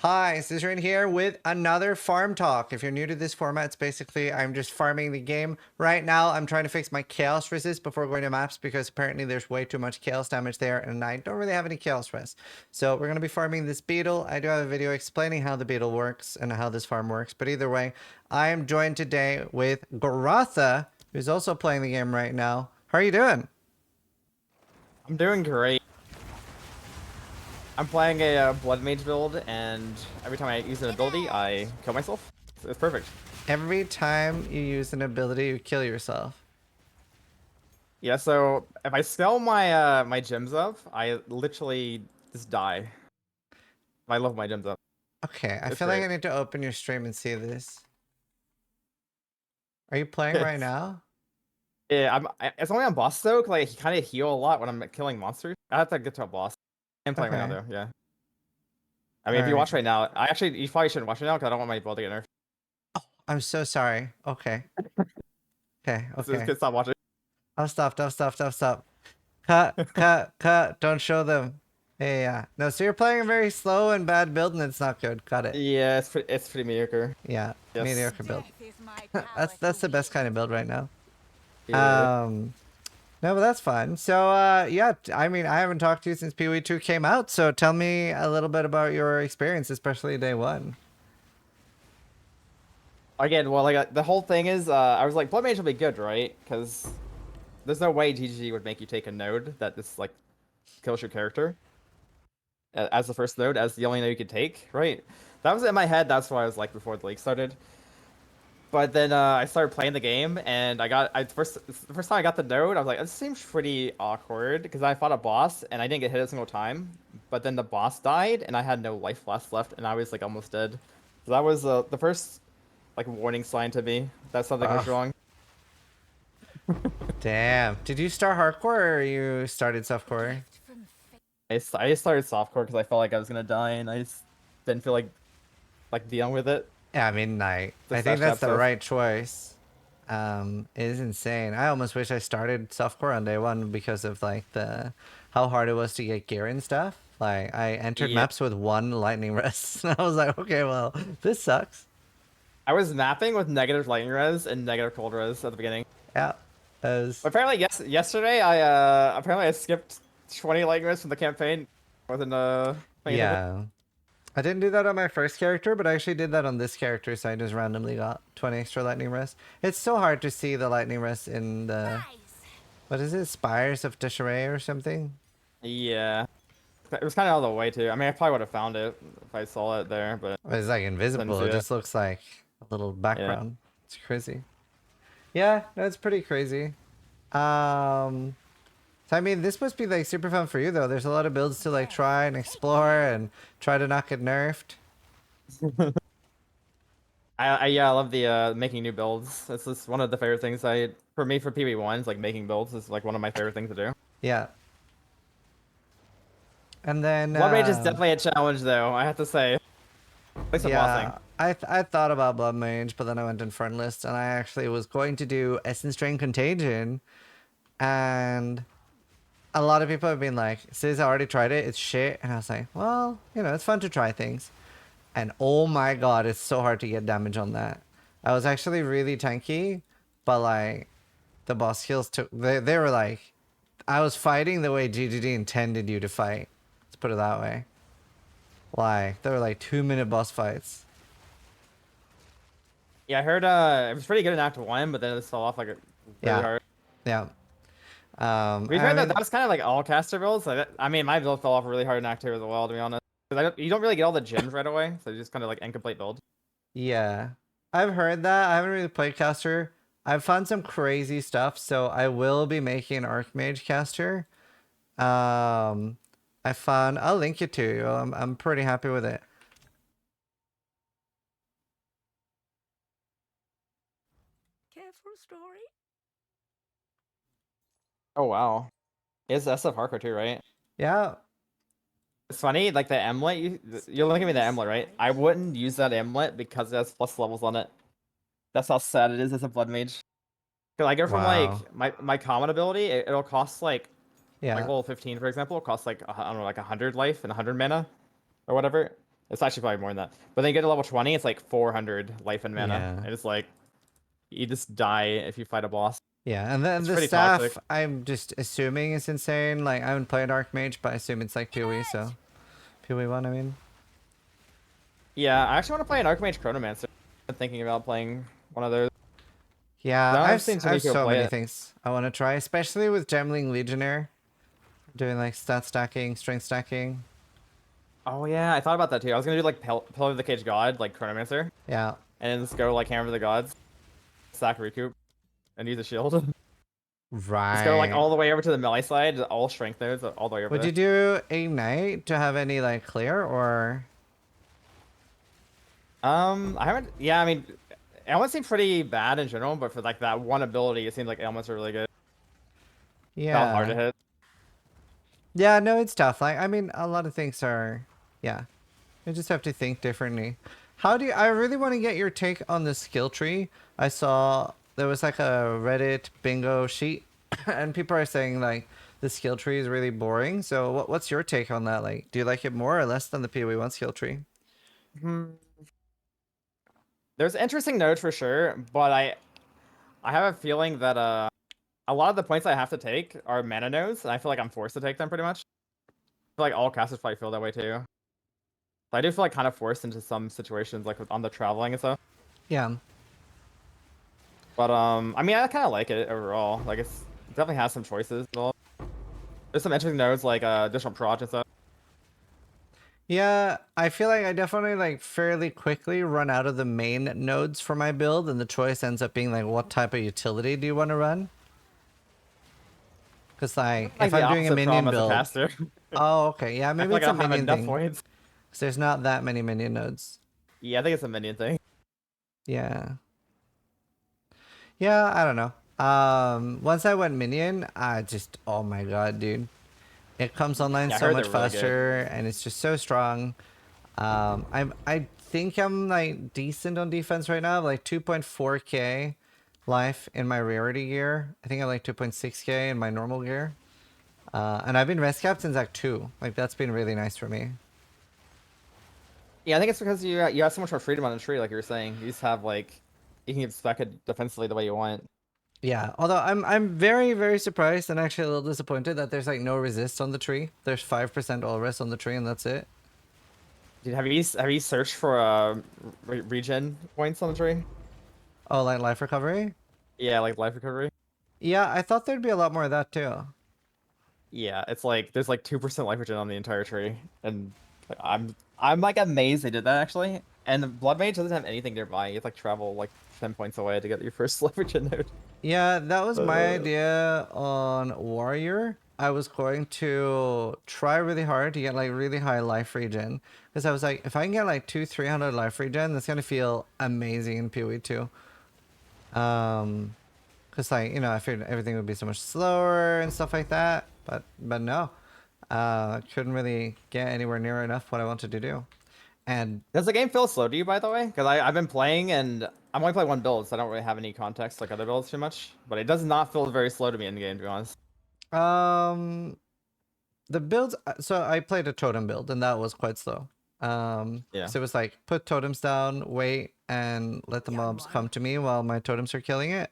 Hi, Zizaran here with another farm talk. If you're new to this format, it's basically I'm just farming the game. Right now, I'm trying to fix my chaos resist before going to maps because apparently there's way too much chaos damage there and I don't really have any chaos res. So we're going to be farming this beetle. I do have a video explaining how the beetle works and how this farm works. But either way, I am joined today with Goratha, who's also playing the game right now. How are you doing? I'm doing great. I'm playing a Blood Mage build, and every time I use an ability, I kill myself. It's perfect. Every time you use an ability, you kill yourself. Yeah, so if I scale my my gems up, I literally just die. I love my gems up. Okay, I It's feel like great. I need to open your stream and see this. Are you playing right now? Yeah, it's only on boss though, 'cause like he kind of heal a lot when I'm killing monsters. I have to get to a boss. I'm playing right now Okay. though. Yeah. I mean, All if you right. watch right now, you probably shouldn't watch right now because I don't want my build to get nerfed. I'm so sorry. Okay. Okay. Okay. Stop watching. I'll stop. Stop. Cut. Don't show them. Yeah. No, so you're playing a very slow and bad build and it's not good. Got it. Yeah, it's pretty mediocre. Yeah. Yes. Mediocre build. That's the best kind of build right now. Yeah. Um no, but that's fun. So yeah, I mean I haven't talked to you since PoE 2 came out, so tell me a little bit about your experience, especially day one. Again, well, like the whole thing is, I was like, Blood Mage will be good, right? Because there's no way GG would make you take a node that just like kills your character as the first node, as the only node you could take, right? That was in my head. That's why I was like before the league started. But then I started playing the game, and the first time I got the node, I was like, this seems pretty awkward because I fought a boss and I didn't get hit a single time. But then the boss died, and I had no life blast left, and I was like almost dead. So that was the first like warning sign to me that something was Wow. wrong. Damn. Did you start hardcore or you started softcore? I started softcore because I felt like I was gonna die, and I just didn't feel like dealing with it. Yeah, I mean, The I think stash that's tab the stuff. right choice. It is insane. I almost wish I started softcore on day one because of like the how hard it was to get gear and stuff. Like I entered Yeah, maps with one lightning rest, and I was like, okay, well, this sucks. I was mapping with negative lightning res and negative cold res at the beginning. Yeah, But as apparently, yesterday I skipped 20 lightning res from the campaign. Wasn't paying attention. yeah. I didn't do that on my first character, but I actually did that on this character, so I just randomly got 20 extra lightning rest. It's so hard to see the lightning rest in the what is it, Spires of Tishrei or something? Yeah, it was kind of out of the way too. I mean, I probably would have found it if I saw it there, but It's like didn't invisible. see It it. just looks like a little Yeah. background. It's crazy. Yeah, that's pretty crazy. Um, so I mean, this must be like super fun for you though. There's a lot of builds to like try and explore and try to not get nerfed. Yeah, I love the making new builds. This is one of the favorite things for me for PB1s, like making builds is like one of my favorite things to do. Yeah, and then Blood Rage is definitely a challenge though, I have to say. At least the bossing. yeah, I thought about Blood Mage, but then I went in front list and I actually was going to do Essence Drain Contagion, and a lot of people have been like, "Sis, I already tried it. It's shit," and I was like, "Well, you know, it's fun to try things." And oh my god, it's so hard to get damage on that. I was actually really tanky, but like the boss kills took they were like I was fighting the way GGD intended you to fight. Let's put it that way. Like they were like 2-minute boss fights. Yeah, I heard it was pretty good in Act 1, but then it fell off like really Yeah. hard. Yeah. To be I fair though, mean, that was kind of like all caster builds. I mean, my build fell off really hard in Act 2 as well, to be honest. 'Cause you don't really get all the gems right away, so you just kind of like incomplete build. yeah. I've heard that. I haven't really played caster. I've found some crazy stuff, so I will be making an Archmage caster. Um, I found. I'll link it to you. I'm pretty happy with it. Care for a story? Oh wow. It's SF hardcore too, right? Yeah. It's funny, like the emlet, you're looking at me the emlet, right? I wouldn't use that emlet because it has plus levels on it. That's how sad it is as a blood mage. Cause I go from Wow. like my common ability, it'll cost like Yeah. level 15 for example, will cost like I don't know, like 100 life and 100 mana or whatever. It's actually probably more than that. But then you get to level 20, it's like 400 life and mana. Yeah. And it's like, you just die if you fight a boss. Yeah, and then It's the pretty staff, toxic. I'm just assuming is insane. Like, I haven't played Archmage, but I assume it's like PoE, so... PoE 1, I mean. Yeah, I actually want to play an Archmage Chronomancer. I'm thinking about playing one of those. Yeah, No, I've, seen too I many have people so play many it. things I want to try, especially with Gemling Legionnaire. Doing like stat stacking, strength stacking. Oh yeah, I thought about that too. I was gonna do like Pillar of the Cage God, like Chronomancer, Yeah. and then just go like Hammer of the Gods, stack recoup, and use a shield. Just go like Right. all the way over to the melee side, all strength nodes, all the way over Would there. you do a knight to have any like clear or... I haven't. Yeah, I mean, ailments seem pretty bad in general, but for like that one ability, it seems like ailments are really good. Felt hard to Yeah. hit. Yeah, no, it's tough. Like, I mean, a lot of things are... Yeah. You just have to think differently. How do you... I really want to get your take on the skill tree. I saw there was like a Reddit bingo sheet and people are saying like the skill tree is really boring. So what's your take on that? Like, do you like it more or less than the PoE 1 skill tree? Hmm. There's interesting nodes for sure, but I have a feeling that a lot of the points I have to take are mana nodes, and I feel like I'm forced to take them pretty much. I feel like all casters probably feel that way too. So I do feel like kind of forced into some situations, like on the traveling and stuff. Yeah. But I mean, I kind of like it overall. Like it definitely has some choices. And all. There's some interesting nodes like additional proj and stuff. Yeah, I feel like I definitely like fairly quickly run out of the main nodes for my build and the choice ends up being like what type of utility do you want to run? Because like Like if the I'm doing a opposite minion problem as a build... caster. Oh, okay. Yeah, I feel maybe like it's I a don't have minion enough thing. points. Because there's not that many minion nodes. Yeah, I think it's a minion thing. Yeah. Yeah, I don't know. Once I went minion, I just... Oh my god, dude. It comes online Yeah, I so heard much they're really good. faster and it's just so strong. I think I'm like decent on defense right now, like 2.4k life in my rarity gear. I think I like 2.6k in my normal gear. And I've been res capped since Act 2. Like that's been really nice for me. Yeah, I think it's because you have so much more freedom on the tree, like you were saying. You just have like you can spec it defensively the way you want. Yeah, although I'm very, very surprised and actually a little disappointed that there's like no resist on the tree. There's 5% all res on the tree and that's it. Dude, have you searched for regen points on the tree? Oh, like life recovery? Yeah, like life recovery. Yeah, I thought there'd be a lot more of that too. Yeah, it's like there's like 2% life regen on the entire tree, and like, I'm like amazed they did that actually. And the blood mage doesn't have anything nearby. You have to like travel like 10 points away to get your first life regen node. Yeah, that was my idea on Warrior. I was going to try really hard to get like really high life regen. Because I was like, if I can get like 300 life regen, that's gonna feel amazing in PoE 2. Because like, you know, I figured everything would be so much slower and stuff like that. But no. Couldn't really get anywhere near enough what I wanted to do. And Does the game feel slow to you, by the way? Because I've been playing and I'm only playing one build, so I don't really have any context like other builds too much. But it does not feel very slow to me in the game, to be honest. the builds, so I played a totem build and that was quite slow. Yeah. So it was like put totems down, wait, and let the mobs come to me while my totems are killing it.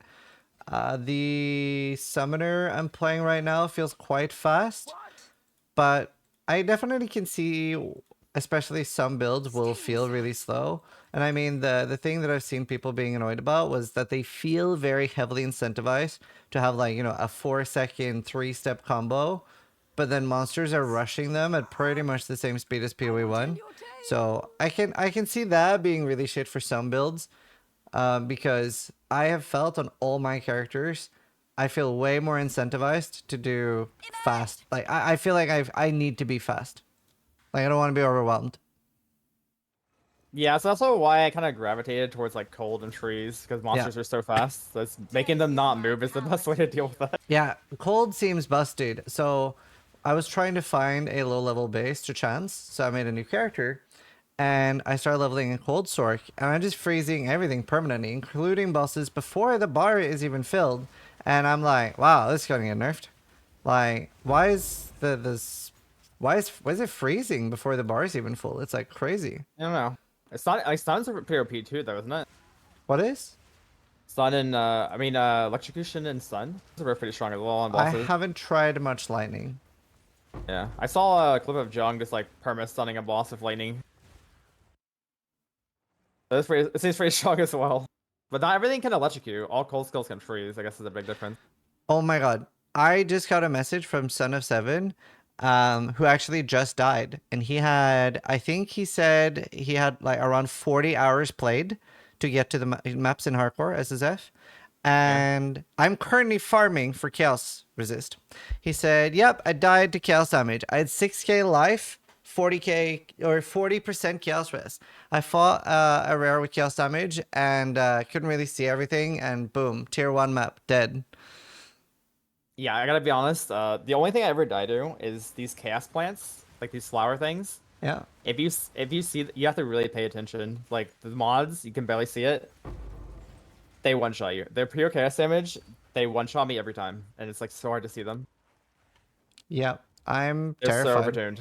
The summoner I'm playing right now feels quite fast, but I definitely can see, especially some builds will feel really slow. And I mean, the thing that I've seen people being annoyed about was that they feel very heavily incentivized to have like, you know, a 4-second 3-step combo, but then monsters are rushing them at pretty much the same speed as PoE 1. So I can see that being really shit for some builds, because I have felt on all my characters, I feel way more incentivized to do fast. Like I feel like I need to be fast. Like I don't want to be overwhelmed. Yeah, so that's also why I kind of gravitated towards like cold and trees because monsters are so fast. So it's making them not move is the best way to deal with that. Yeah, cold seems busted. So I was trying to find a low level base to chance. So I made a new character and I started leveling a cold sork and I'm just freezing everything permanently, including bosses before the bar is even filled. And I'm like, wow, this is gonna get nerfed. Like, why is this why is it freezing before the bar is even full? It's like crazy. I don't know. It's not. Like Stun's a pretty OP too, though, isn't it? What is? Stun and electrocution and stun. Those are pretty strong as well on I bosses. haven't tried much lightning. Yeah, I saw a clip of Jung just like perma stunning a boss with lightning. It seems pretty strong as well. But not everything can electrocute. All cold skills can freeze. I guess is a big difference. Oh my god. I just got a message from Son of Seven, who actually just died. And he had, I think he said he had like around 40 hours played to get to the maps in hardcore SSF. And I'm currently farming for Chaos Resist. He said, yep, I died to Chaos damage. I had 6k life, 40k or 40% Chaos Res. I fought a rare with Chaos damage and couldn't really see everything. And boom, tier 1 map, dead. Yeah, I gotta be honest. The only thing I ever die to is these chaos plants, like these flower things. Yeah. If you see, you have to really pay attention. Like the mods, you can barely see it. They one shot you. They're pure chaos damage. They one shot me every time, and it's like so hard to see them. Yep. I'm They're so terrified. overtuned.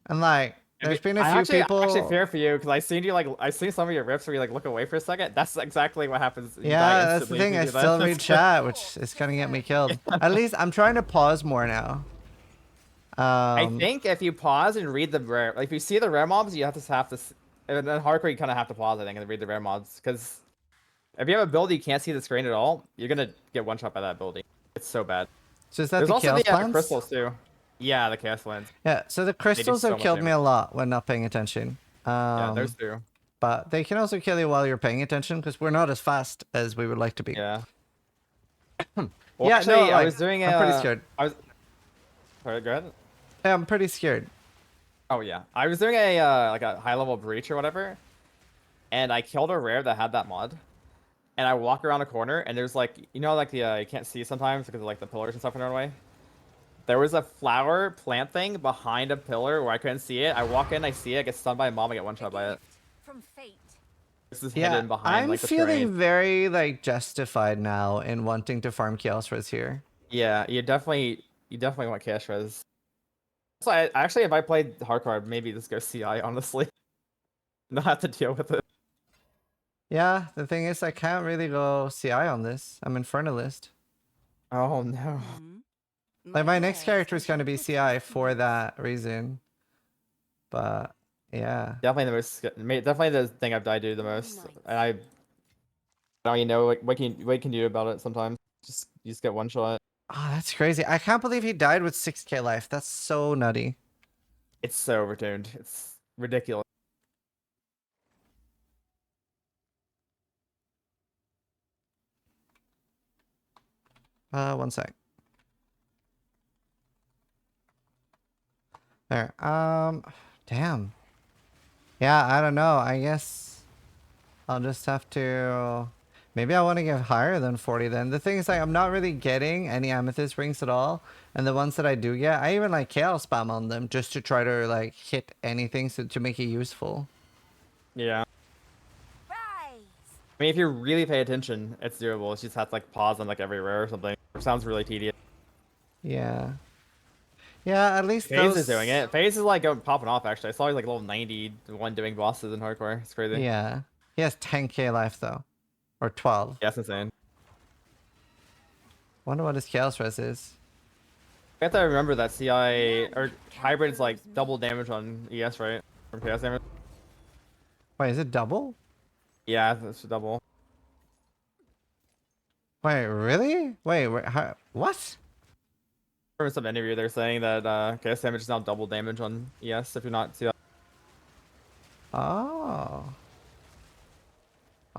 And like, there's been a few I people. actually fear for you because I seen some of your rips where you like look away for a second. That's exactly what happens. You die Yeah, that's the instantly thing. if I you do that. still read chat, which is gonna get me killed. At least I'm trying to pause more now. I think if you pause and read the rare, like if you see the rare mobs, you have to. And then hardcore, you kind of have to pause, I think, and read the rare mobs because if you have a build you can't see the screen at all, you're gonna get one shot by that ability. It's so bad. So is that There's the also chaos the plants? crystals too. Yeah, the chaos lands. Yeah. So the crystals so have much killed me damage. a lot when not paying attention. Yeah, those two. But they can also kill you while you're paying attention because we're not as fast as we would like to be. Yeah. Well, Yeah. actually, No. I Like, was doing I'm pretty scared. I was. Sorry, go ahead. Yeah, I'm pretty scared. Oh yeah, I was doing a like a high level breach or whatever, and I killed a rare that had that mod. And I walk around a corner, and there's like like the you can't see sometimes because of like the pillars and stuff in our way. There was a flower plant thing behind a pillar where I couldn't see it. I walk in, I see it, I get stunned by a mob, I get one shot by it. From fate. This is Yeah. hidden behind I'm like the feeling terrain. very like justified now in wanting to farm chaos res here. Yeah, you definitely want cash res. So actually, if I played hardcore, I'd maybe just go CI honestly, not have to deal with it. Yeah. The thing is, I can't really go CI on this. I'm Infernalist. Oh no. Like my next character is going to be CI for that reason. But yeah. Definitely the thing I've died to the most, and I don't even know like what you can do about it sometimes. You just get one shot. Oh, that's crazy. I can't believe he died with 6k life. That's so nutty. It's so overtuned. It's ridiculous. One sec. There. Damn. Yeah, I don't know. I guess I'll just have to. Maybe I want to get higher than 40 then. The thing is, like, I'm not really getting any amethyst rings at all. And the ones that I do get, I even like chaos spam on them just to try to like hit anything to make it useful. Yeah. Rise. I mean, if you really pay attention, it's doable. You just have to like pause on like every rare or something. It sounds really tedious. Yeah. Yeah, at least FaZe those... is doing it. FaZe is like popping off actually. I saw he's like level 91 doing bosses in hardcore. It's crazy. Yeah. He has 10k life though. Or 12. Yeah, that's insane. Wonder what his chaos res is. You have to remember that CI or hybrid's like double damage on ES, right? From chaos damage. Wait, is it double? Yeah, that's double. Wait, really? Wait, how, what? From some interview, they're saying that chaos damage is now double damage on ES if you're not CI. Oh.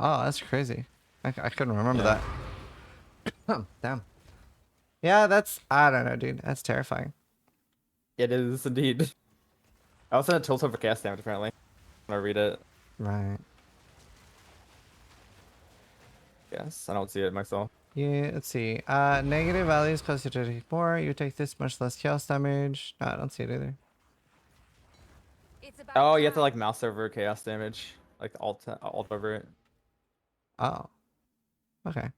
Oh, that's crazy. I couldn't remember that. Damn. Yeah, that's... I don't know, dude. That's terrifying. It is indeed. I also had tilts over chaos damage apparently. When I read it. Right. Yes, I don't see it myself. Yeah, let's see. Negative values cause you to take more. You take this much less chaos damage. No, I don't see it either. It's about Oh, you have to time. like mouse over chaos damage. Like alt over it. Oh. Okay.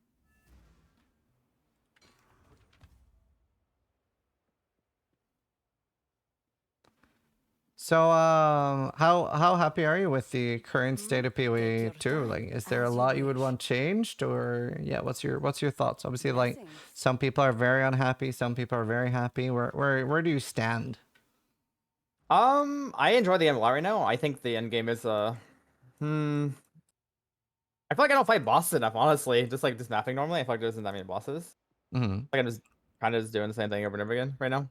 So, how happy are you with the current state of PoE 2? Like, is there a lot you would want changed, or yeah, what's your thoughts? Obviously, like some people are very unhappy, some people are very happy. Where do you stand? I enjoy the end a lot right now. I think the end game is I feel like I don't fight bosses enough, honestly. Just mapping normally, I feel like there isn't that many bosses. Hmm. Like I'm just kind of just doing the same thing over and over again right now.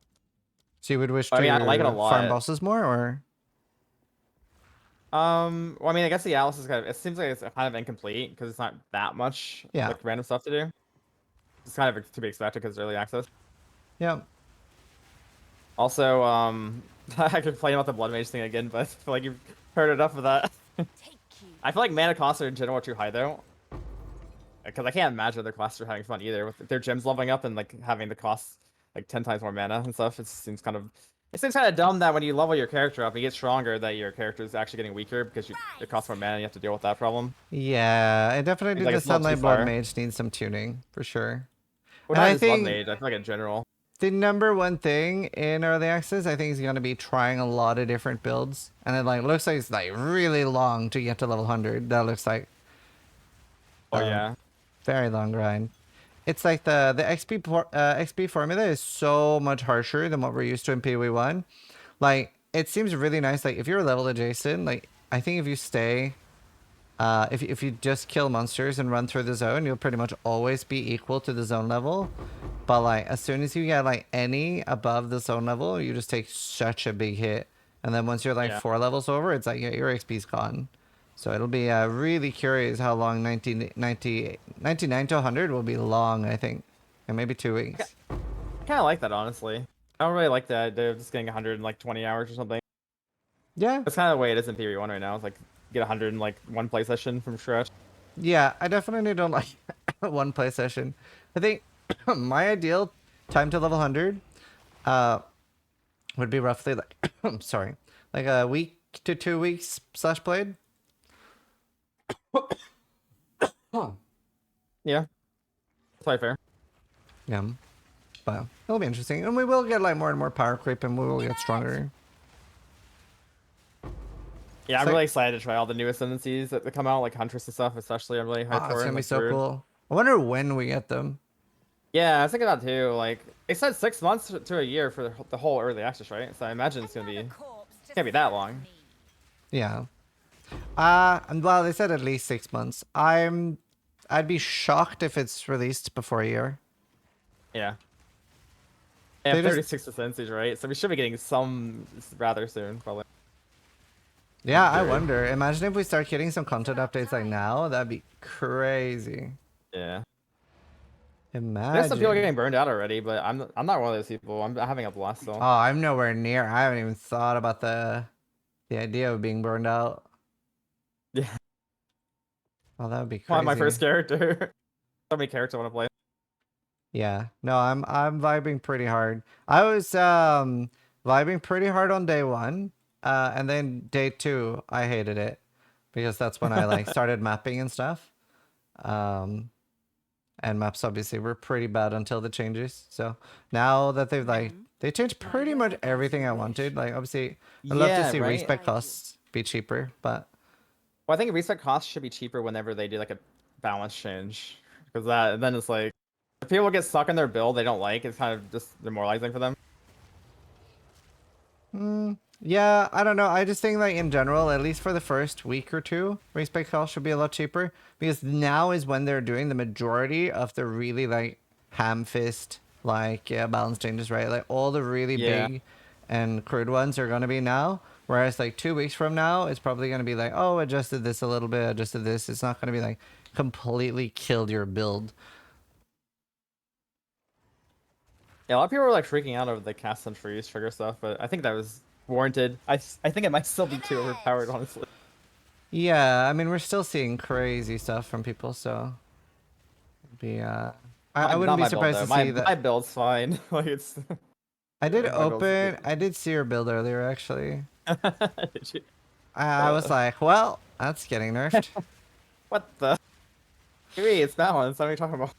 So you would wish But, I mean, I like it a to farm lot. bosses more, or Well, I mean, I guess the Alice is kind of. It seems like it's kind of incomplete because it's not that much yeah, like random stuff to do. It's kind of to be expected because it's early access. yeah. Also, I could complain about the Blood Mage thing again, but I feel like you've heard enough of that. Take you. I feel like mana costs are in general too high though, because I can't imagine other classes are having fun either with their gems leveling up and like having the cost like 10 times more mana and stuff. It seems kind of dumb that when you level your character up, you get stronger, that your character is actually getting weaker because it costs more mana and you have to deal with that problem. Yeah, it definitely Like does it's not sound too like Blood far. Mage needs some tuning for sure. Well, And not I just Blood think Mage, I feel like in general. the number one thing in early access, I think, is going to be trying a lot of different builds, and it like looks like it's like really long to get to level 100. That looks like Oh a yeah. very long grind. It's like the XP formula is so much harsher than what we're used to in PoE 1. Like it seems really nice. Like if you're level adjacent, like I think if you stay, if you just kill monsters and run through the zone, you'll pretty much always be equal to the zone level. But like as soon as you get like any above the zone level, you just take such a big hit. And then once you're like Yeah. 4 levels over, it's like yeah, your XP's gone. So it'll be really curious how long 99 to 100 will be long, I think. And maybe 2 weeks. I kind of like that, honestly. I don't really like the idea of just getting 100 in like 20 hours or something. Yeah. That's kind of the way it is in Theory 1 right now. It's like get 100 in like one play session from scratch. Yeah, I definitely don't like one play session. I think my ideal time to level 100 uh, would be roughly like, I'm sorry, like a week to 2 weeks slash played. Yeah. That's probably fair. Yeah. But it'll be interesting. And we will get like more and more power creep and we will get stronger. Yeah, I'm So- really excited to try all the new ascendancies that come out, like Huntress and stuff, especially. I'm really hyped Oh, for it's it. gonna be Like, so Druid. cool. I wonder when we get them. Yeah, I was thinking that too. Like, it said 6 months to a year for the whole early access, right? So I imagine it's gonna be can't be that long. Yeah. And well, they said at least 6 months. I'd be shocked if it's released before a year. Yeah. They And just- 36 ascendancies, right? So we should be getting some rather soon, probably. Yeah, I Sure. wonder. Imagine if we start getting some content updates like now. That'd be crazy. Yeah. There's Imagine. some people getting burned out already, but I'm not one of those people. I'm having a blast still. Oh, I'm nowhere near. I haven't even thought about the idea of being burned out. Yeah. Oh, that would be Well, my crazy. first character. So many characters I want to play. Yeah. No, I'm vibing pretty hard. I was vibing pretty hard on day 1. And then day 2, I hated it because that's when I like started mapping and stuff. And maps obviously were pretty bad until the changes. So now that they changed pretty much everything I wanted. Like obviously I'd love to Yeah, see right? respec costs be cheaper, but Well, I think reset costs should be cheaper whenever they do like a balance change, because then it's like if people get stuck in their build they don't like, it's kind of just demoralizing for them. yeah, I don't know. I just think like in general, at least for the first week or two, respec costs should be a lot cheaper because now is when they're doing the majority of the really like ham fist like balance changes, right? Like all the really Yeah. big and crude ones are gonna be now. Whereas like 2 weeks from now, it's probably gonna be like, oh, adjusted this a little bit, adjusted this. It's not gonna be like completely killed your build. Yeah, a lot of people were like freaking out over the cast and freeze trigger stuff, but I think that was warranted. I think it might still be too overpowered, honestly. Yeah, I mean we're still seeing crazy stuff from people, so it'd be I wouldn't Not be my build, surprised though. to My see that. my build's fine. Like it's. I did my build's open. good. I did see your build earlier, actually. Did you- I was like, well, that's getting nerfed. What the? Hey, it's balanced. What are you talking about?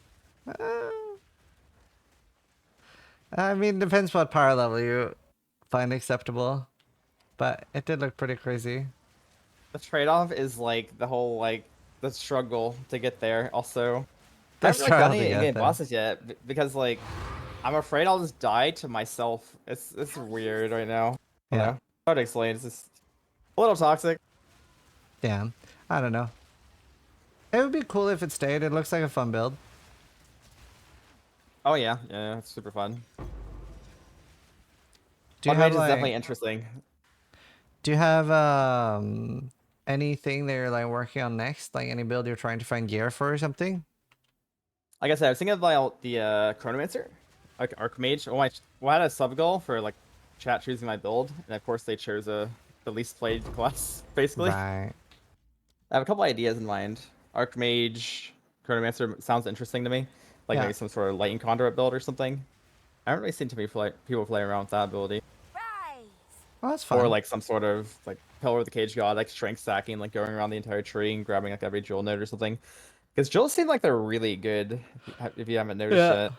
I mean, depends what power level you find acceptable. but it did look pretty crazy. The trade-off is like the whole like the struggle to get there. Also, I That's haven't really done trying to any get in-game there. bosses yet because like I'm afraid I'll just die to myself. It's weird right now. I don't Yeah. know. Hard to explain. It's just a little toxic. Damn. I don't know. It would be cool if it stayed. It looks like a fun build. Oh yeah, yeah, it's super fun. Do you Blood have Mage is definitely like interesting. do you have anything that you're like working on next? Like any build you're trying to find gear for or something? Like I said, I was thinking about the Chronomancer, like Archmage. Well, I had a sub goal for like chat choosing my build, and of course they chose the least played class, basically. Right. I have a couple ideas in mind. Archmage, Chronomancer sounds interesting to me. Like Yeah. maybe some sort of Lightning Conduit build or something. I haven't really seen too many people play around with that ability. Rise. Well, that's Or fun. like some sort of like Pillar of the Cage God, like strength stacking, like going around the entire tree and grabbing like every jewel node or something. Because jewels seem like they're really good if you haven't noticed Yeah. yet.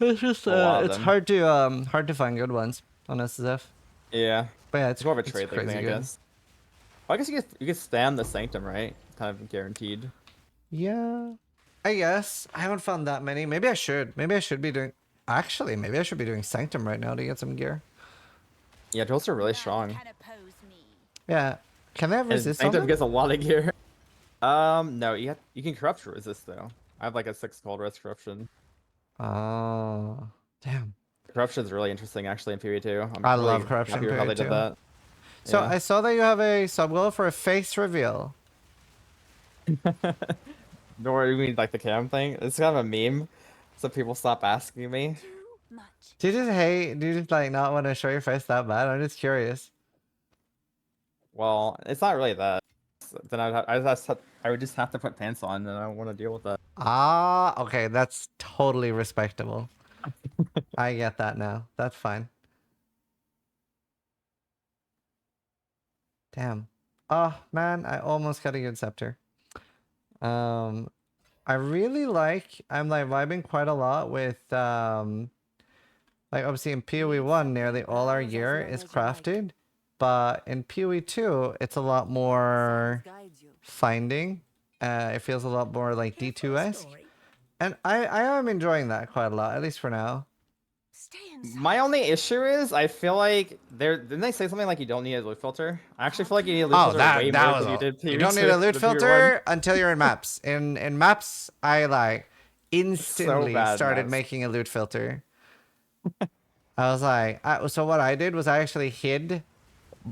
It's just A lot of it's them. hard to find good ones on SSF. Yeah. But yeah, It's more of a it's trade thing, crazy I good. guess. Well, I guess you could spam the Sanctum, right? Kind of guaranteed. Yeah. I guess. I haven't found that many. Maybe I should. Maybe I should be doing actually, maybe I should be doing Sanctum right now to get some gear. Yeah, jewels are really None strong. can oppose me. Yeah. Can they have And resist on Sanctum them? gets a lot of gear. No, you can corrupt resist though. I have like a 6 cold res corruption. Oh. Damn. Corruption's really interesting actually in PvE2. I'm I love really corruption happy with how they period did too. that. So Yeah. I saw that you have a sub goal for a face reveal. Nor you mean like the cam thing? It's kind of a meme. So people stop asking me. Too much. Do you just hate? Do you just like not want to show your face that bad? I'm just curious. Well, it's not really that. Then I would just have to put pants on, and I don't want to deal with that. Ah, okay, that's totally respectable. I get that now. That's fine. Damn. Oh man, I almost got a good scepter. I really like. I'm like vibing quite a lot with like obviously in PoE 1 nearly all our gear is crafted, but in PoE 2 it's a lot more finding. It feels a lot more like D2-esque. And I am enjoying that quite a lot, at least for now. Stay inside. My only issue is I feel like didn't they say something like you don't need a loot filter? I actually feel like you need a loot Oh, filter way that more was than you all. did You don't need a loot than PvE1. filter until you're in maps. In maps, I like So instantly bad, started maps. making a loot filter. I was like, so what I did was I actually hid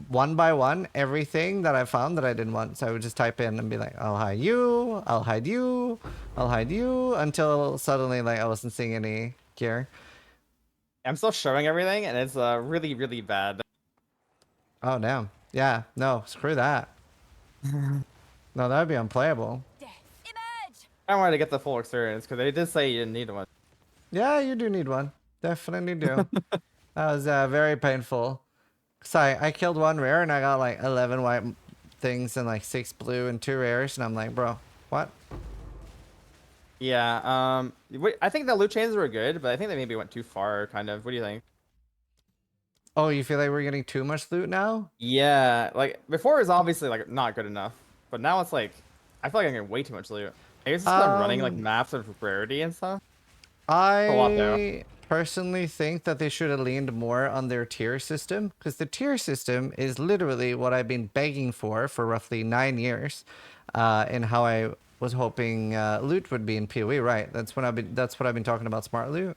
one by one everything that I found that I didn't want. So I would just type in and be like, I'll hide you, I'll hide you, I'll hide you, until suddenly like I wasn't seeing any gear. I'm still showing everything, and it's really, really bad. Oh damn. Yeah, no, screw that. No, that would be unplayable. Death. Emerge. I wanted to get the full experience because they did say you didn't need one. Yeah, you do need one. Definitely do. That was very painful. Cause I killed one rare and I got like 11 white things and like 6 blue and 2 rares, and I'm like, bro, what? Yeah. I think the loot chains were good, but I think they maybe went too far. Kind of. What do you think? Oh, you feel like we're getting too much loot now? Yeah. Like before, it was obviously like not good enough, but now it's like I feel like I'm getting way too much loot. I guess it's 'cause I'm running like maps of rarity and stuff. A lot though. I personally think that they should have leaned more on their tier system, because the tier system is literally what I've been begging for roughly 9 years, in how I was hoping loot would be in PoE. Right, that's what I've been talking about smart loot.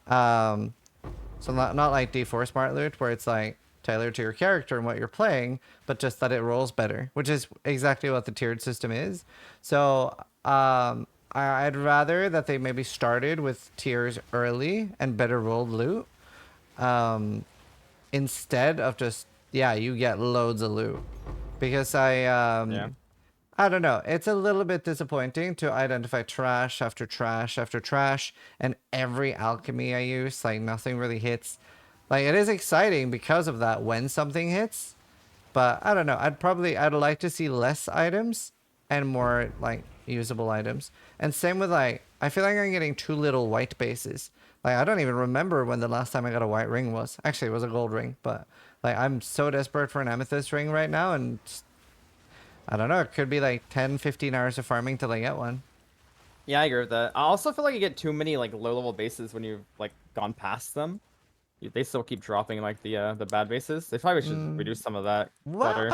So not like D4 smart loot where it's like tailored to your character and what you're playing, but just that it rolls better, which is exactly what the tiered system is. So I'd rather that they maybe started with tiers early and better rolled loot, instead of just, yeah, you get loads of loot. Because Yeah. I don't know. It's a little bit disappointing to identify trash after trash after trash, and every alchemy I use, like nothing really hits. Like it is exciting because of that when something hits, but I don't know. I'd like to see less items and more like usable items. And same with like, I feel like I'm getting too little white bases. Like I don't even remember when the last time I got a white ring was. Actually, it was a gold ring, but Like I'm so desperate for an amethyst ring right now, and I don't know. It could be like 10, 15 hours of farming till I get one. Yeah, I agree with that. I also feel like you get too many like low level bases when you've like gone past them. They still keep dropping like the bad bases. They probably should reduce some of that What? clutter.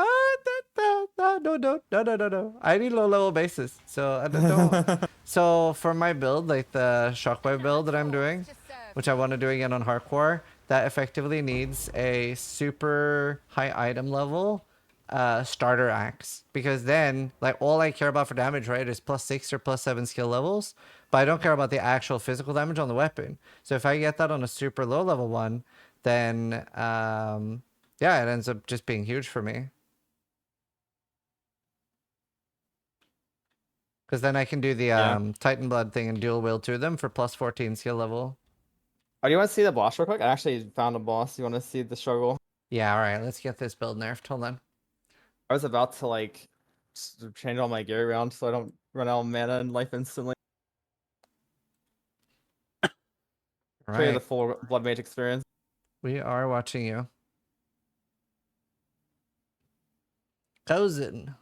No. I need low level bases. So I don't. So for my build, like the shockwave build that I'm doing, which I want to do again on hardcore, that effectively needs a super high item level starter axe, because then like all I care about for damage, right, is +6 or +7 skill levels, but I don't care about the actual physical damage on the weapon. So if I get that on a super low level one, then yeah, it ends up just being huge for me. Because then I can do the Yeah. Titan Blood thing and dual wield to them for +14 skill level. Oh, do you want to see the boss real quick? I actually found a boss. You want to see the struggle? Yeah, alright, let's get this build nerfed. Hold on. I was about to like change all my gear around so I don't run out of mana and life instantly. Show you the Alright, full Blood Mage experience. we are watching you. Cousin.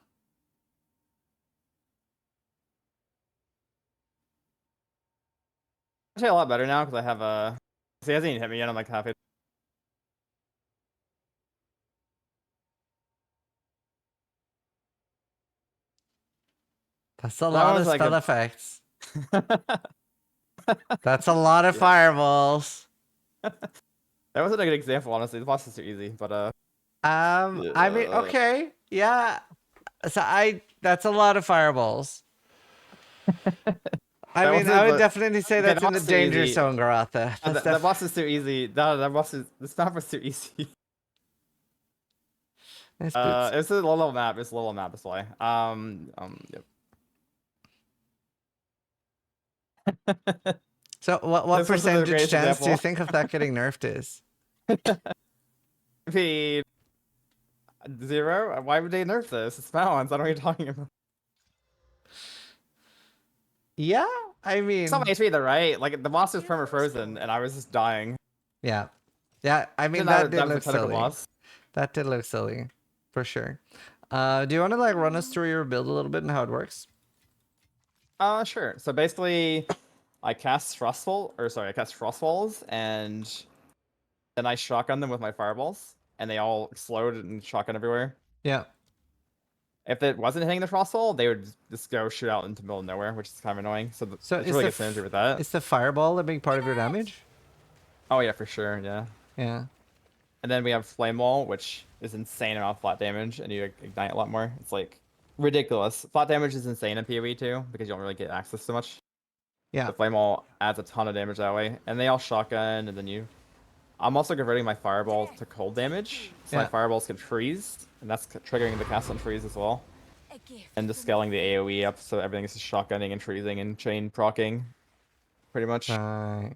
Actually, a lot better now because I have a. See, he hasn't even hit me yet. I'm like halfway. That's a That lot was of like spell a. effects. That's a lot of fireballs. That wasn't a good example, honestly. The boss is too easy, but I mean, okay, yeah. So that's a lot of fireballs. I that mean, wasn't. I would But definitely say okay, that's the in the boss is too danger easy. zone, Garatha. That's The boss is too easy. No, the boss is the map was too easy. nice boots. It's a low level map. It's a low level map. That's why. Yep. So what This wasn't the percentage greatest chance do you example. think of that getting nerfed is? Be 0? Why would they nerf this? It's balanced. I don't know what you're talking about. Yeah, I It's not mean, my HP either, right? Like the boss was perma frozen, and I was just dying. yeah. Yeah, I mean, And that did that was a look clinical silly. boss. That did look silly, for sure. Do you want to like run us through your build a little bit and how it works? Sure. So basically, I cast I cast Frostfalls, and then I shotgun them with my fireballs, and they all explode and shotgun everywhere. Yeah. If it wasn't hitting the Frostfall, they would just go shoot out into the middle of nowhere, which is kind of annoying. So So it's really good synergy with that. is the fireball a big part of your damage? Oh yeah, for sure, yeah. Yeah. And then we have Flame Wall, which is insane amount of flat damage, and you ignite a lot more. It's like ridiculous. Flat damage is insane in PoE too, because you don't really get access to much. Yeah. The Flame Wall adds a ton of damage that way. And they all shotgun, and then you... I'm also converting my Fireball to cold damage, so my Yeah. Fireballs can freeze, and that's triggering the cast on freeze as well. A gift And just from scaling the AoE up, so everything is just shotgunning and freezing and chain procking, pretty much. Right.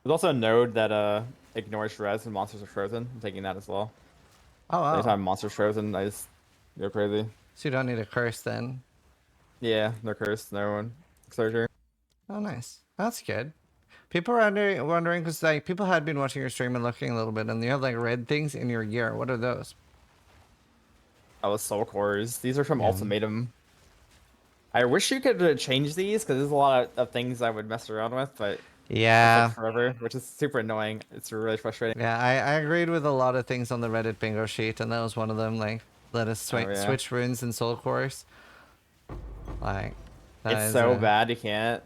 There's also a node that ignores res when monsters are frozen. I'm taking that as well. Oh, wow. Anytime monster's frozen, I just go crazy. So you don't need a curse then. Yeah, no curse, no exposure. Oh, nice. That's good. People are wondering because like people had been watching your stream and looking a little bit, and you have like red things in your gear. What are those? Oh, soul cores. These are from Yeah. Ultimatum. I wish you could change these because there's a lot of things I would mess around with, but Yeah. it takes forever, which is super annoying. It's really frustrating. Yeah, I agreed with a lot of things on the Reddit bingo sheet, and that was one of them. Like, let us Yeah. switch runes and soul cores. Like, that It's is so bad you can't.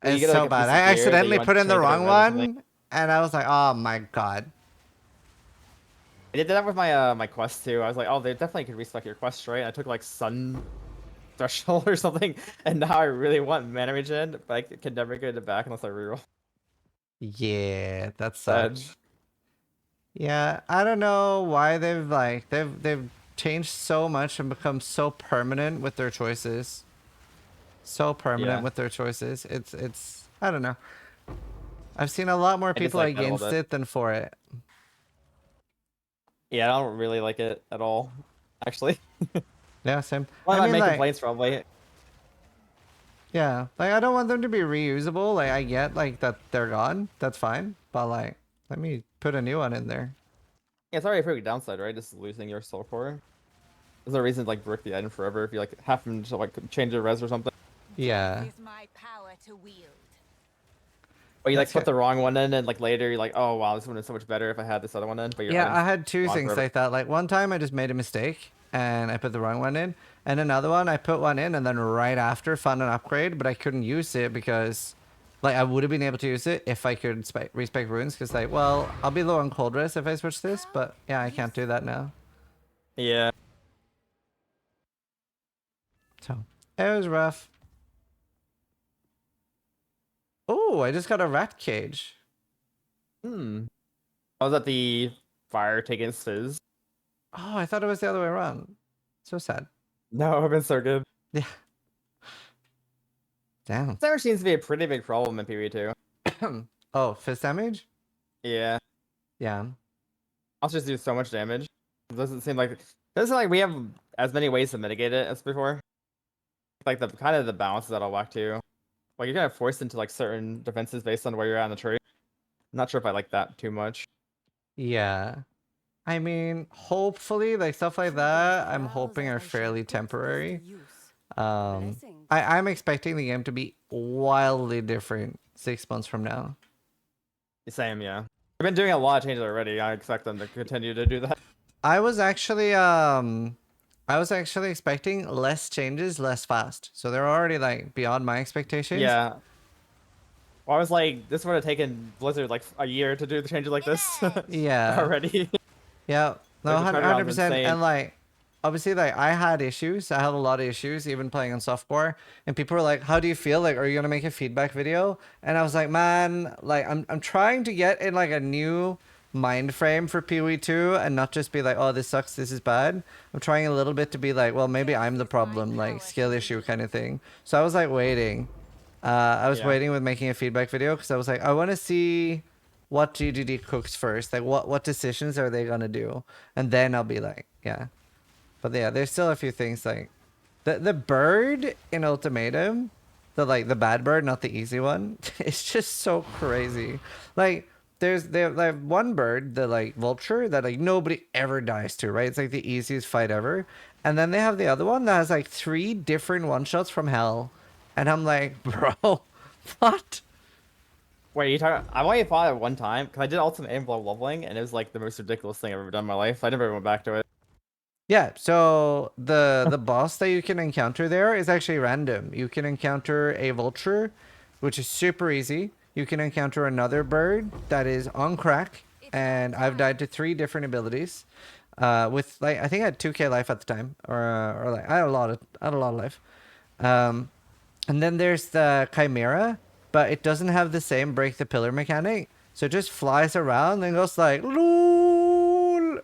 You It's get, like, so a bad. piece I of gear that accidentally you want put to in the change, like, a wrong res or something. one, and I was like, oh my god. I did that with my my quest too. I was like, oh, they definitely could restock your quest, right? I took like Sun Threshold or something, and now I really want mana regen, but I can never get it back unless I reroll. Yeah, that Sad. sucks. Yeah, I don't know why they've changed so much and become so permanent with their choices. So permanent Yeah. with their choices. It's I don't know. I've seen a lot more I people dislike that a little against bit. it than for it. Yeah, I don't really like it at all, actually. Yeah, same. One I of my mean, main like, complaints probably. yeah, like I don't want them to be reusable. Like I get like that they're gone. That's fine. But like, let me put a new one in there. Yeah, it's already a pretty downside, right? Just losing your soul core. There's no reason to like brick the item forever if you like happen to like change your res or something. Yeah. Death is my power to wield. But you like That's put good. the wrong one in, and like later you're like, oh wow, this one is so much better if I had this other one in. But your Yeah, item's I had two gone things forever. like that. Like one time I just made a mistake and I put the wrong one in. And another one I put one in and then right after found an upgrade, but I couldn't use it because like I would have been able to use it if I could respec runes because like, well, I'll be low on cold rest if I switch this, but yeah, I can't do that now. Yeah. So it was rough. Oh, I just got a rat cage. Hmm. I was at the fire taking Sizz. Oh, I thought it was the other way around. So sad. No, I've been so good. Yeah. Damn. Never seems to be a pretty big problem in PvE2. Oh, fist damage? Yeah. Yeah. I'll just do so much damage. It doesn't seem like we have as many ways to mitigate it as before. Like the kind of the balances that I'll whack to. Like you're kind of forced into like certain defenses based on where you're at in the tree. I'm not sure if I like that too much. Yeah. I mean, hopefully, like stuff like that, I'm hoping are fairly temporary. I'm expecting the game to be wildly different 6 months from now. Same, yeah. I've been doing a lot of changes already. I expect them to continue to do that. I was actually expecting less changes, less fast. So they're already like beyond my expectations. Yeah. Well, I was like, this would have taken Blizzard like a year to do the changes like this Yeah. already. Yeah. No, Like, the turnaround's 100%. insane. And like, obviously, like I had issues. I had a lot of issues, even playing on softcore. And people were like, "How do you feel? Like, are you gonna make a feedback video?" And I was like, "Man, like, I'm trying to get in like a new mind frame for PoE2 and not just be like, oh, this sucks, this is bad. I'm trying a little bit to be like, well, maybe I'm the problem, like skill issue kind of thing." So I was like waiting. I was Yeah. waiting with making a feedback video because I was like, I want to see what GGD cooks first. Like, what decisions are they gonna do, and then I'll be like, yeah. But yeah, there's still a few things like the bird in Ultimatum, the bad bird, not the easy one. It's just so crazy. Like there's like one bird, the like vulture that like nobody ever dies to, right? It's like the easiest fight ever. And then they have the other one that has like 3 different one shots from hell. And I'm like, bro, what? Wait, you talking? I've only fought it one time because I did Ultimate Aim while leveling, and it was like the most ridiculous thing I've ever done in my life. I never went back to it. Yeah, so the boss that you can encounter there is actually random. You can encounter a vulture, which is super easy. You can encounter another bird that is on crack, and I've died to 3 different abilities. With like I think I had 2k life at the time, or like I had a lot of life. And then there's the Chimera, but it doesn't have the same break the pillar mechanic. So it just flies around and goes like LOL.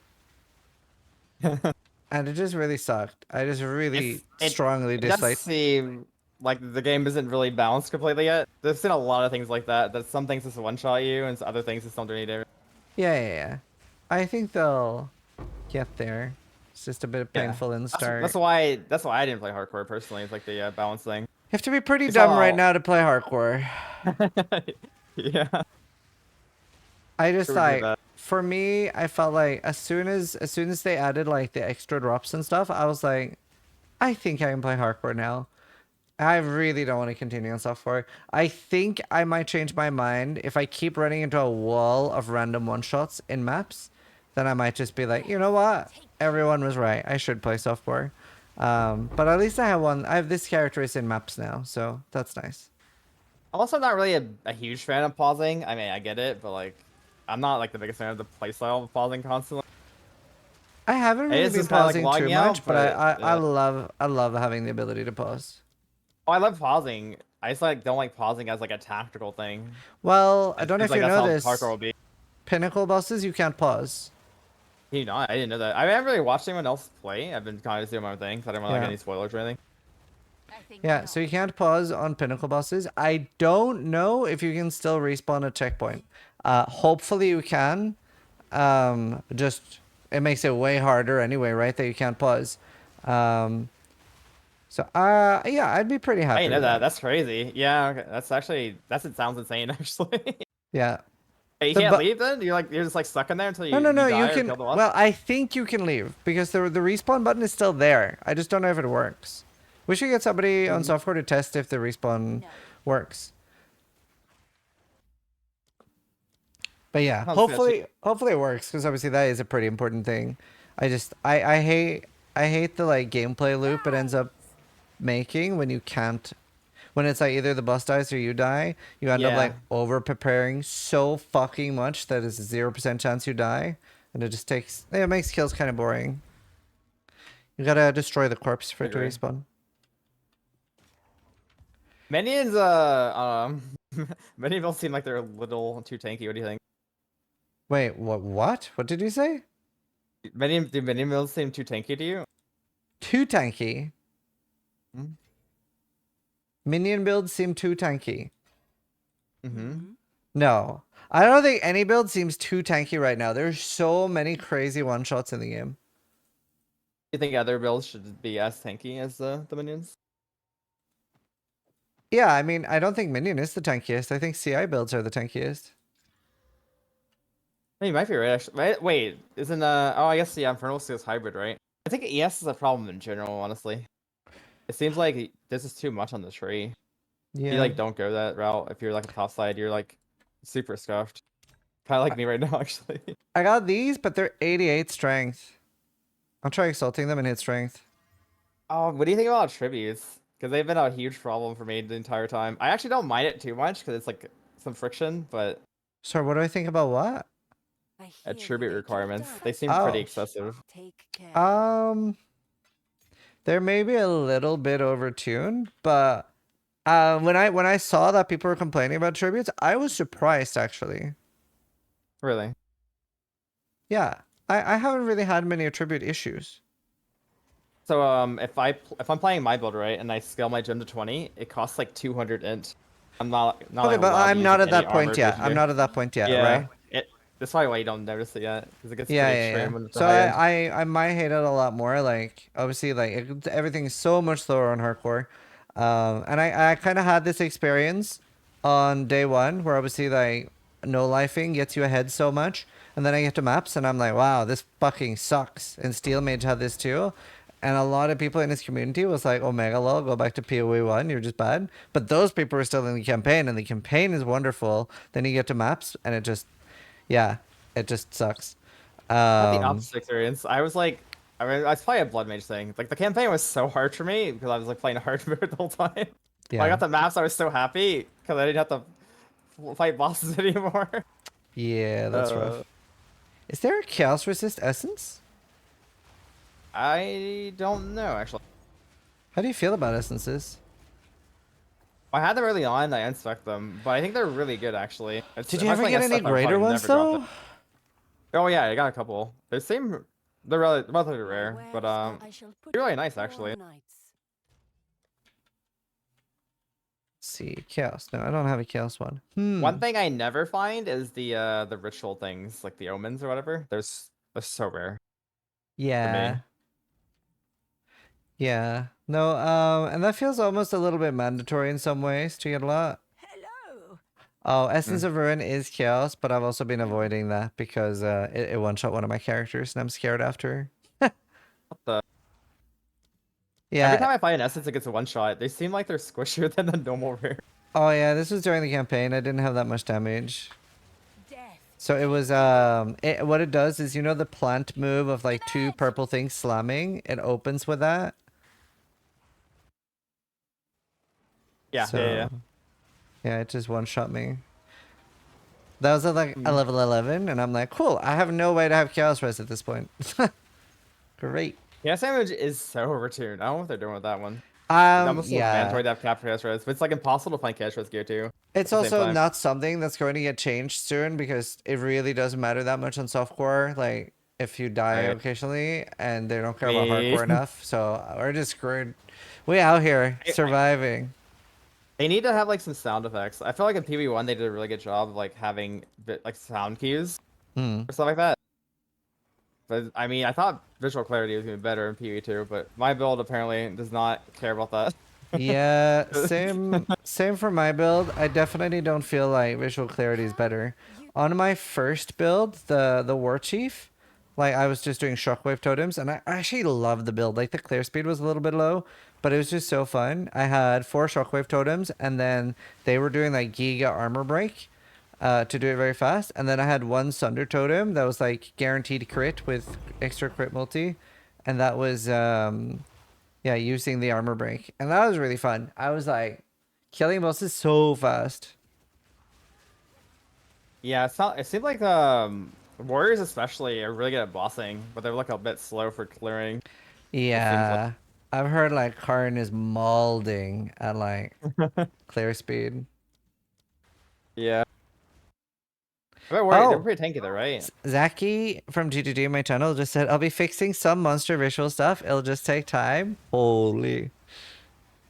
And it just really sucked. I just really strongly It does disliked. seem like the game isn't really balanced completely yet. There's been a lot of things like that. That some things just one shot you, and other things just don't do any damage. Yeah. I think they'll get there. It's just a bit Yeah. painful in the start. That's why I didn't play hardcore personally. It's like the balance thing. You have to be pretty It's dumb all- right now to play hardcore. Yeah. I just Sure would do like that. for me, I felt like as soon as they added like the extra drops and stuff, I was like, I think I can play hardcore now. I really don't want to continue on software. I think I might change my mind if I keep running into a wall of random one shots in maps. Then I might just be like, you know what? Everyone was right. I should play software. But at least I have one. I have this character is in maps now, so that's nice. I'm also not really a huge fan of pausing. I mean, I get it, but like, I'm not like the biggest fan of the playstyle of pausing constantly. I haven't It really is been just kinda, like, pausing logging too out, much, but I yeah. I love having the ability to pause. Oh, I love pausing. I just like don't like pausing as like a tactical thing. Well, I It don't know seems if like you that's know how this. hardcore will be. Pinnacle bosses, you can't pause. You know, I didn't know that. I haven't really watched anyone else play. I've been kind of just doing my own thing, so I didn't want like Yeah. any spoilers or anything. I think Yeah, not. so you can't pause on pinnacle bosses. I don't know if you can still respawn a checkpoint. Hopefully you can. Just it makes it way harder anyway, right? That you can't pause. So yeah, I'd be pretty I happy didn't know with that. that. That's crazy. Yeah, okay. It sounds insane actually. Yeah. Hey, you The can't bu- leave then? You're just like stuck in there until No, you, no, you no. die You or can. kill the boss? Well, I think you can leave because the respawn button is still there. I just don't know if it works. We should get somebody on software to test if the respawn No. works. But yeah, Sounds sketchy. hopefully it works because obviously that is a pretty important thing. I hate the like gameplay loop it ends up making when you can't when it's like either the boss dies or you die. You end up Yeah. like over preparing so fucking much that it's a 0% chance you die, and it just takes it makes kills kind of boring. You gotta destroy the corpse for it to Agree. respawn. Minions, many builds seem like they're a little too tanky. What do you think? Wait, what? What did you say? Do minion builds seem too tanky to you? Too tanky. Mm-hmm. Minion builds seem too tanky. Mm-hmm. No. I don't think any build seems too tanky right now. There's so many crazy one-shots in the game. You think other builds should be as tanky as the minions? Yeah, I mean, I don't think Minion is the tankiest. I think CI builds are the tankiest. Hey, you might be right, actually. Wait, isn't oh, I guess, yeah, Infernal is hybrid, right? I think ES is a problem in general, honestly. It seems like this is too much on the tree. Yeah. You like don't go that route. If you're like a top side, you're like super scuffed. Kind of like me right now, actually. I got these, but they're 88 strength. I'll try exalting them and hit strength. Oh, what do you think about tributes? Because they've been a huge problem for me the entire time. I actually don't mind it too much because it's like some friction, but Sorry, what do I think about what? I hear attribute they requirements, talk they seem Oh. pretty excessive. Take care. They're maybe a little bit overtuned, but when I saw that people were complaining about tributes, I was surprised actually. Really? Yeah, I haven't really had many attribute issues. So if I'm playing my build right and I scale my gem to 20, it costs like 200 int. I'm not Okay, like, but allowed to I'm use, not like, at any that point armor yet. I'm legendary. not at that point yet, Yeah, right? that's probably why you don't notice it yet, because it gets Yeah, pretty yeah, extreme yeah. when it's So high end. I might hate it a lot more. Like obviously, like everything is so much slower on hardcore, and I kind of had this experience on day one where obviously like no lifing gets you ahead so much, and then I get to maps and I'm like, wow, this fucking sucks. And Steel Mage had this too. And a lot of people in his community was like, Omega lol, go back to PoE 1, you're just bad. But those people are still in the campaign, and the campaign is wonderful. Then you get to maps, and it just, yeah, it just sucks. I had the opposite experience. I was like, I was playing a blood mage thing. Like the campaign was so hard for me because I was like playing hard mode the whole time. When I Yeah. got the maps, I was so happy because I didn't have to fight bosses anymore. Yeah, that's rough. Is there a chaos resist essence? I don't know actually. How do you feel about essences? I had them early on. I unspec them, but I think they're really good actually. Did you ever get any greater ones though? Oh yeah, I got a couple. They're relatively rare, but they're really nice actually. See, chaos. No, I don't have a chaos one. One thing I never find is the ritual things, like the omens or whatever. They're so rare. Yeah. Yeah. No, and that feels almost a little bit mandatory in some ways to get a lot. Hello. Oh, Essence of Ruin is chaos, but I've also been avoiding that because it one-shot one of my characters and I'm scared after. What the? Yeah. Every time I find an essence that gets a one shot, they seem like they're squishier than the normal rare. Oh yeah, this was during the campaign. I didn't have that much damage. Death. So it was what it does is, you know, the plant move of like two purple things slamming, it opens with that. Yeah, So, yeah. yeah, it just one shot me. That was at like a level 11 and I'm like, cool, I have no way to have chaos res at this point. Great. Chaos damage is so overtuned. I don't know what they're doing with that one. It's almost like mandatory to have cap chaos res, but it's like impossible to find chaos res gear too. It's also not something that's going to get changed soon because it really doesn't matter that much on softcore. Like if you die occasionally and they don't care about hardcore enough, so we're just screwed. We out here surviving. They need to have like some sound effects. I feel like in PV1 they did a really good job of like having like sound cues or stuff like that. But I mean, I thought visual clarity was even better in PV2, but my build apparently does not care about that. Yeah, same for my build. I definitely don't feel like visual clarity is better. On my first build, the war chief, like I was just doing shockwave totems, and I actually loved the build. Like the clear speed was a little bit low, but it was just so fun. I had 4 shockwave totems, and then they were doing like giga armor break, to do it very fast. And then I had 1 sunder totem that was like guaranteed crit with extra crit multi, and that was yeah, using the armor break, and that was really fun. I was like killing bosses so fast. Yeah, it seems like warriors especially are really good at bossing, but they're like a bit slow for clearing. Yeah. I've heard like Karn is mauling at like clear speed. Yeah. I bet warriors, they're Oh, pretty tanky though, right? Zaki from GGG my channel just said, I'll be fixing some monster visual stuff. It'll just take time. Holy.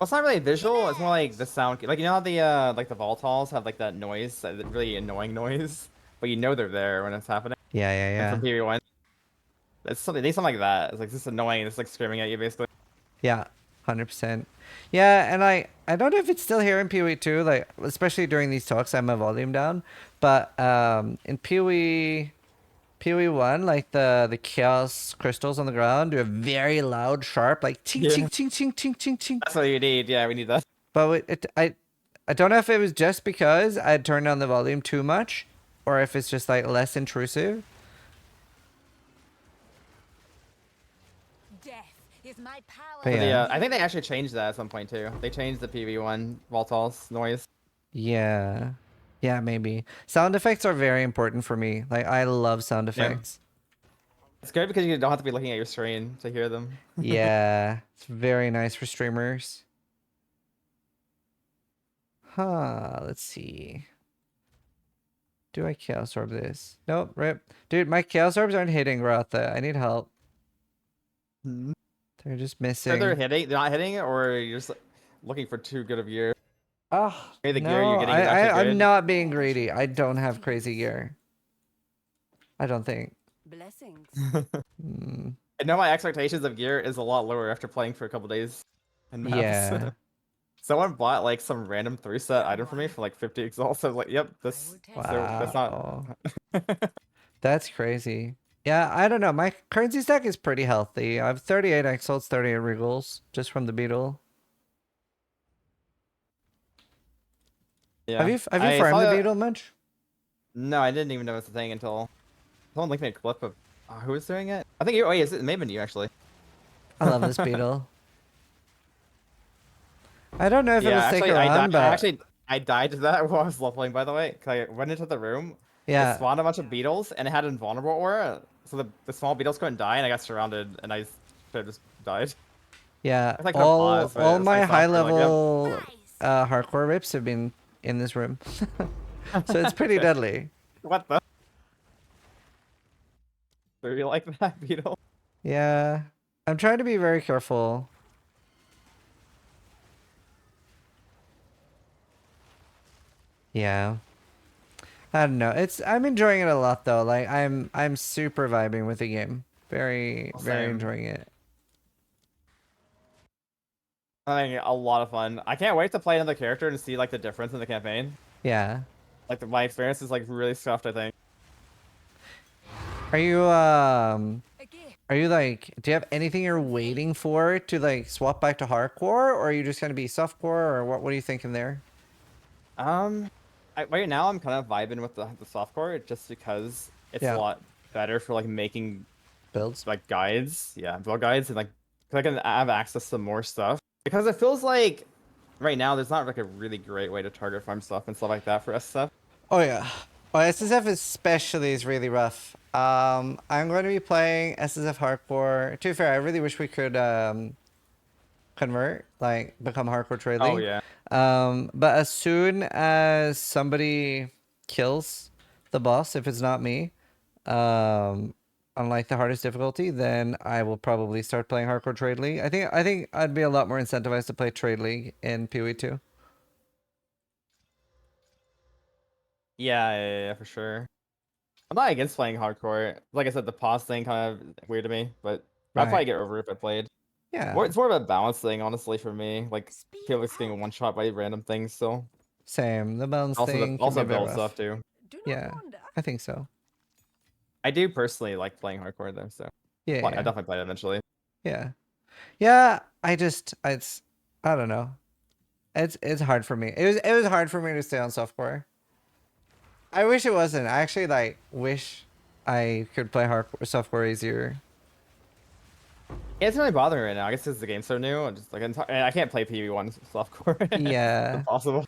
Well, it's not really visual. It's more like the sound. Like you know how the like the volatiles have like that noise, that really annoying noise, but you know they're there when it's happening. Yeah, yeah, Like yeah. from PV1, it's something. They sound like that. It's like just annoying. It's like screaming at you basically. Yeah, 100%. Yeah, and I don't know if it's still here in PoE 2, like especially during these talks, I have my volume down. But in PoE 1, like the chaos crystals on the ground do a very loud, sharp, like ching ching Yeah, ching ching ching ching ching. that's what you need. Yeah, we need that. But I don't know if it was just because I had turned down the volume too much, or if it's just like less intrusive. Death is my power. But But the, yeah. I think they actually changed that at some point too. They changed the PV1 volatiles noise. Yeah. Yeah, maybe. Sound effects are very important for me. Like I love sound Yeah. effects. It's good because you don't have to be looking at your screen to hear them. Yeah, it's very nice for streamers. Huh, let's see. Do I Chaos Orb this? Nope, rip. Dude, my Chaos Orbs aren't hitting Ratha. I need help. They're just Either they're missing. hitting, they're not hitting it, or you're just looking for too good of gear. Oh, Maybe the gear no, you're getting is actually I'm good. not being greedy. I don't have crazy gear. I don't think. Blessings. Hmm. I know my expectations of gear is a lot lower after playing for a couple days in maps. Yeah. Someone bought like some random 3-set item for me for like 50 exalts. I was like, yep, this so that's not Wow. That's crazy. Yeah, I don't know. My currency stack is pretty healthy. I have 38 exalts, 38 regals just from the beetle. yeah. Have you I farmed saw the that- beetle much? No, I didn't even know it's a thing until someone linked me a clip of who was doing it. I think you. Oh, yeah, it may have been you actually. I love this beetle. I don't know if Yeah, it'll stick actually, around, but I died to that while I was leveling. By the way, 'cause I went into the room. It yeah, spawned a bunch of beetles, and it had invulnerable aura, so the small beetles couldn't die, and I got surrounded, and I just died. yeah. I like couldn't pause, but All it was my like high soft for, like, level Nice. hardcore rips have been in this room, so it's pretty deadly. What the? Do you like that beetle? Yeah, I'm trying to be very careful. Yeah. I don't know. I'm enjoying it a lot though. Like I'm super vibing with the game. Very Same. enjoying it. I'm having a lot of fun. I can't wait to play another character and see like the difference in the campaign. Yeah. Like my experience is like really scuffed, I think. Are you A gift. are you like do you have anything you're waiting for to like swap back to hardcore, or are you just gonna be softcore, or what are you thinking there? Right now I'm kind of vibing with the softcore just because it's Yeah. a lot better for like making Builds? like guides, yeah, build guides, and like 'cause I can have access to more stuff. Because it feels like right now there's not like a really great way to target farm stuff and stuff like that for SSF. Oh yeah. Oh, SSF especially is really rough. I'm going to be playing SSF hardcore. To be fair, I really wish we could convert, like become hardcore trading. Oh yeah. But as soon as somebody kills the boss, if it's not me, on like the hardest difficulty, then I will probably start playing hardcore trade league. I think I'd be a lot more incentivized to play trade league in PoE 2. Yeah, for sure. I'm not against playing hardcore. Like I said, the pause thing kind of weird to me, but I'd Right. probably get over it if I played. Yeah. It's more of a balance thing, honestly, for me. Like, Speed feel like getting out. one shot by random things. So Same. The balance also thing can be also a bit build rough. stuff too. Do not Yeah. wander. I think so. I do personally like playing hardcore though, so Yeah, I yeah, definitely play it eventually. yeah. Yeah, I don't know. It's hard for me. It was hard for me to stay on softcore. I wish it wasn't. I actually like wish I could play hardcore softcore easier. Yeah, it's really bothering me right now. I guess because the game's so new, and just like I can't play PV1 softcore. It's Yeah. impossible.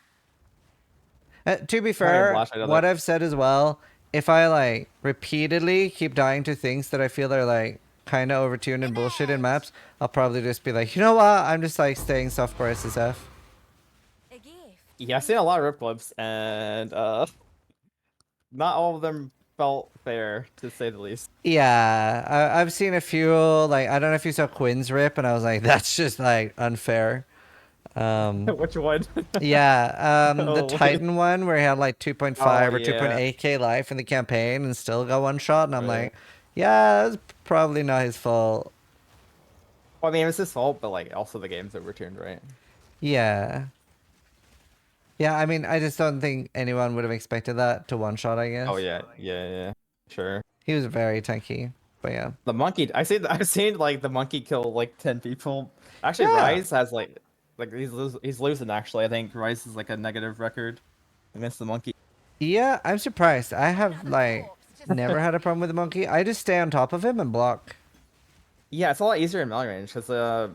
To be Having a fair, blast, I know what that. I've said as well, if I like repeatedly keep dying to things that I feel are like kind of overtuned and bullshit in maps, I'll probably just be like, you know what? I'm just like staying softcore SSF. A gift. Yeah, I've seen a lot of rip clips, and not all of them felt fair, to say the least. Yeah, I've seen a few. Like I don't know if you saw Quinn's rip, and I was like, that's just like unfair. Which one? Yeah, the Oh, wait. Titan one where he had like 2.5 Oh, or yeah. 2.8k life in the campaign and still got one shot, and I'm Right. like, yeah, that's probably not his fault. Well, I mean, it's his fault, but like also the game's overturned, right? Yeah. Yeah, I mean, I just don't think anyone would have expected that to one shot, I guess. Oh yeah, yeah, sure. He was very tanky, but yeah. The monkey, I've seen like the monkey kill like 10 people. Actually, Yeah. Rise has like he's losing actually. I think Rise is like a negative record against the monkey. Yeah, I'm surprised. I have Another like corpse, just never had a problem with the monkey. I just stay on top of him and block. Yeah, it's a lot easier in melee range because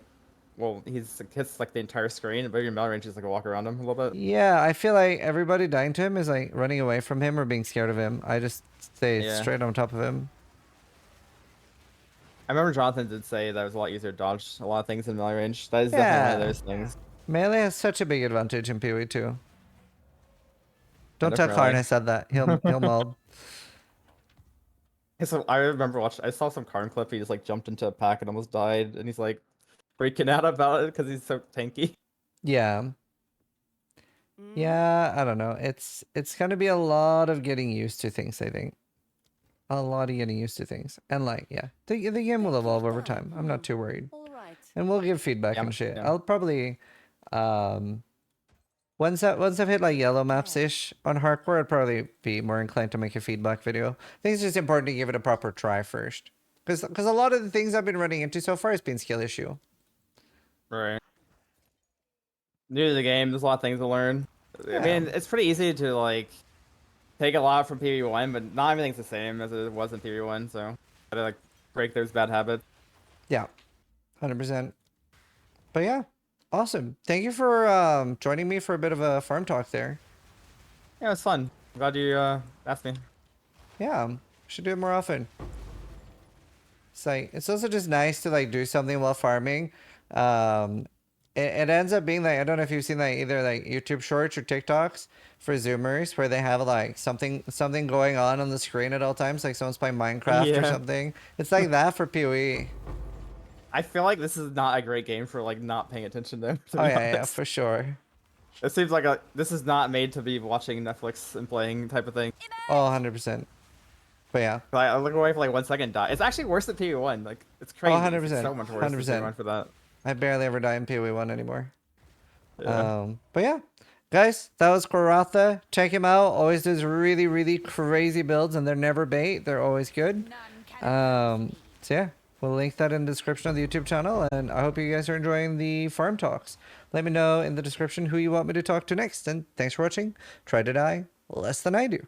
well, he's hits like the entire screen, but your melee range is like a walk around him a little bit. Yeah, I feel like everybody dying to him is like running away from him or being scared of him. I just stay Yeah. straight on top of him. I remember Jonathan did say that it was a lot easier to dodge a lot of things in melee range. That is definitely one of Yeah. those things. Melee has such a big advantage in PoE too. Don't tell definitely. Karn I said that. He'll mold. So I remember watching. I saw some Karn clip. He just like jumped into a pack and almost died, and he's like freaking out about it because he's so tanky. Yeah. Yeah, I don't know. It's gonna be a lot of getting used to things, I think. A lot of getting used to things. And like, yeah. The game will evolve over time. I'm not too worried. All right. And we'll give feedback Yeah, and shit. yeah. I'll probably once I've hit like yellow maps ish on hardcore, I'd probably be more inclined to make a feedback video. I think it's just important to give it a proper try first. Because a lot of the things I've been running into so far has been skill issue. Right. New to the game, there's a lot of things to learn. I Yeah. mean, it's pretty easy to like take a lot from PV1, but not everything's the same as it was in PV1. So gotta like break those bad habits. Yeah. 100%. But yeah. Awesome. Thank you for joining me for a bit of a farm talk there. Yeah, it was fun. I'm glad you asked me. Yeah. Should do it more often. It's like it's also just nice to like do something while farming. It ends up being like, I don't know if you've seen like either like YouTube shorts or TikToks for Zoomers where they have like something going on the screen at all times, like someone's playing Minecraft or Yeah. something. It's like that for PoE. I feel like this is not a great game for like not paying attention to. To Oh be yeah, honest. for sure. It seems like this is not made to be watching Netflix and playing type of thing. Oh, 100%. But yeah. Like, I look away for like 1 second, die. It's actually worse than PV1. Like it's crazy. 100%, It's so much worse than 100%. PV1 for that. I barely ever die in PoE 1 anymore. Yeah. But yeah, guys, that was Koratha. Check him out. Always does really, really crazy builds, and they're never bait. They're always good. None can So yeah, we'll link that in the description of the YouTube channel, and I hope you guys are enjoying the farm talks. Let me know in the description who you want me to talk to next, and thanks for watching. Try to die less than I do.